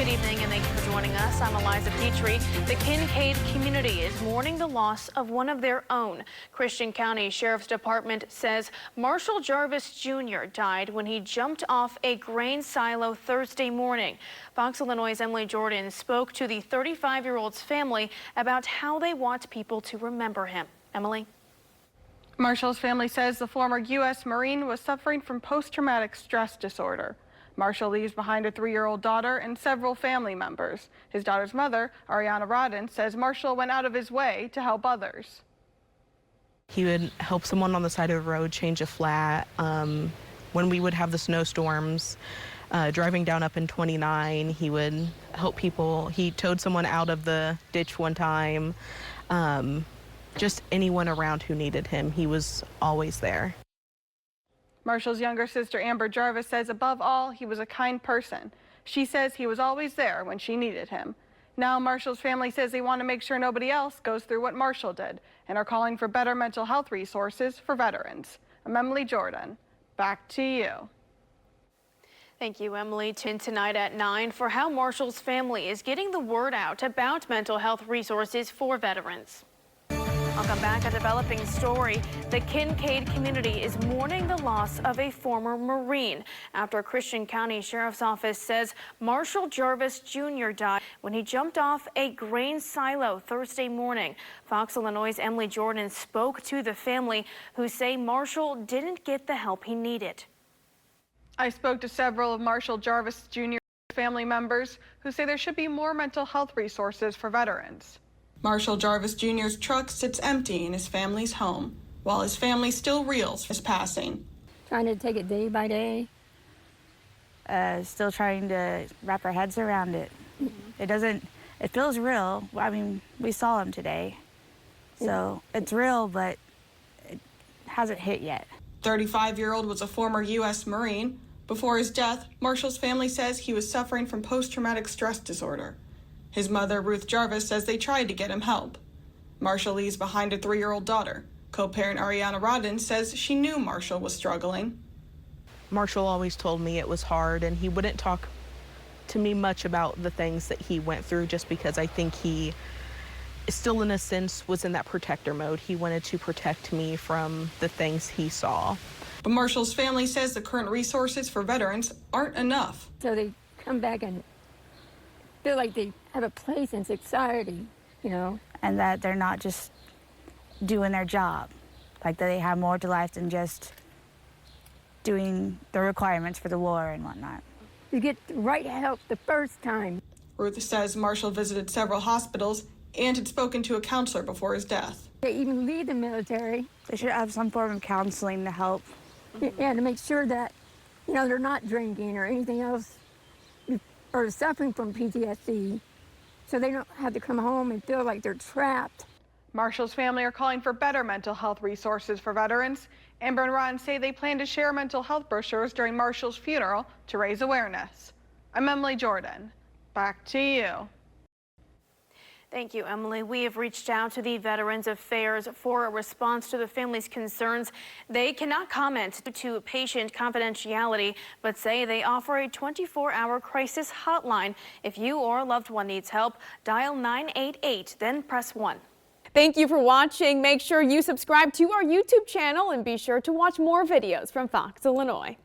Good evening and thank you for joining us. I'm Eliza Petrie. The Kincaid community is mourning the loss of one of their own. Christian County Sheriff's Department says Marshall Jarvis Jr. died when he jumped off a grain silo Thursday morning. Fox Illinois' Emily Jordan spoke to the 35-year-old's family about how they want people to remember him. Emily? Marshall's family says the former U.S. Marine was suffering from post-traumatic stress disorder. Marshall leaves behind a 3-year-old daughter and several family members. His daughter's mother, Ariana Rodden, says Marshall went out of his way to help others. He would help someone on the side of the road change a flat. When we would have the snowstorms, driving down up in 29, he would help people. He towed someone out of the ditch one time. Just anyone around who needed him, he was always there. Marshall's younger sister, Amber Jarvis, says above all, he was a kind person. She says he was always there when she needed him. Now Marshall's family says they want to make sure nobody else goes through what Marshall did and are calling for better mental health resources for veterans. I'm Emily Jordan. Back to you. Thank you, Emily. Tonight at 9 for how Marshall's family is getting the word out about mental health resources for veterans. I'll come back. A developing story. The Kincaid community is mourning the loss of a former Marine after Christian County Sheriff's Office says Marshall Jarvis Jr. died when he jumped off a grain silo Thursday morning. Fox Illinois' Emily Jordan spoke to the family, who say Marshall didn't get the help he needed. I spoke to several of Marshall Jarvis Jr. family members who say there should be more mental health resources for veterans. Marshall Jarvis Jr.'s truck sits empty in his family's home, while his family still reels his passing. Trying to take it day by day. Still trying to wrap our heads around it. It feels real. I mean, we saw him today. So it's real, but it hasn't hit yet. 35-year-old was a former U.S. Marine. Before his death, Marshall's family says he was suffering from post-traumatic stress disorder. His mother, Ruth Jarvis, says they tried to get him help. Marshall leaves behind a 3-year-old daughter. Co-parent Ariana Rodden says she knew Marshall was struggling. Marshall always told me it was hard, and he wouldn't talk to me much about the things that he went through, just because I think he still, in a sense, was in that protector mode. He wanted to protect me from the things he saw. But Marshall's family says the current resources for veterans aren't enough. So they come back and feel like they have a place in society, you know. And that they're not just doing their job. Like that they have more to life than just doing the requirements for the war and whatnot. You get the right help the first time. Ruth says Marshall visited several hospitals and had spoken to a counselor before his death. They even leave the military. They should have some form of counseling to help. Yeah, to make sure that, you know, they're not drinking or anything else or suffering from PTSD, so they don't have to come home and feel like they're trapped. Marshall's family are calling for better mental health resources for veterans. Amber and Ron say they plan to share mental health brochures during Marshall's funeral to raise awareness. I'm Emily Jordan. Back to you. Thank you, Emily. We have reached out to the Veterans Affairs for a response to the family's concerns. They cannot comment due to patient confidentiality, but say they offer a 24-hour crisis hotline. If you or a loved one needs help, dial 988, then press 1. Thank you for watching. Make sure you subscribe to our YouTube channel and be sure to watch more videos from Fox Illinois.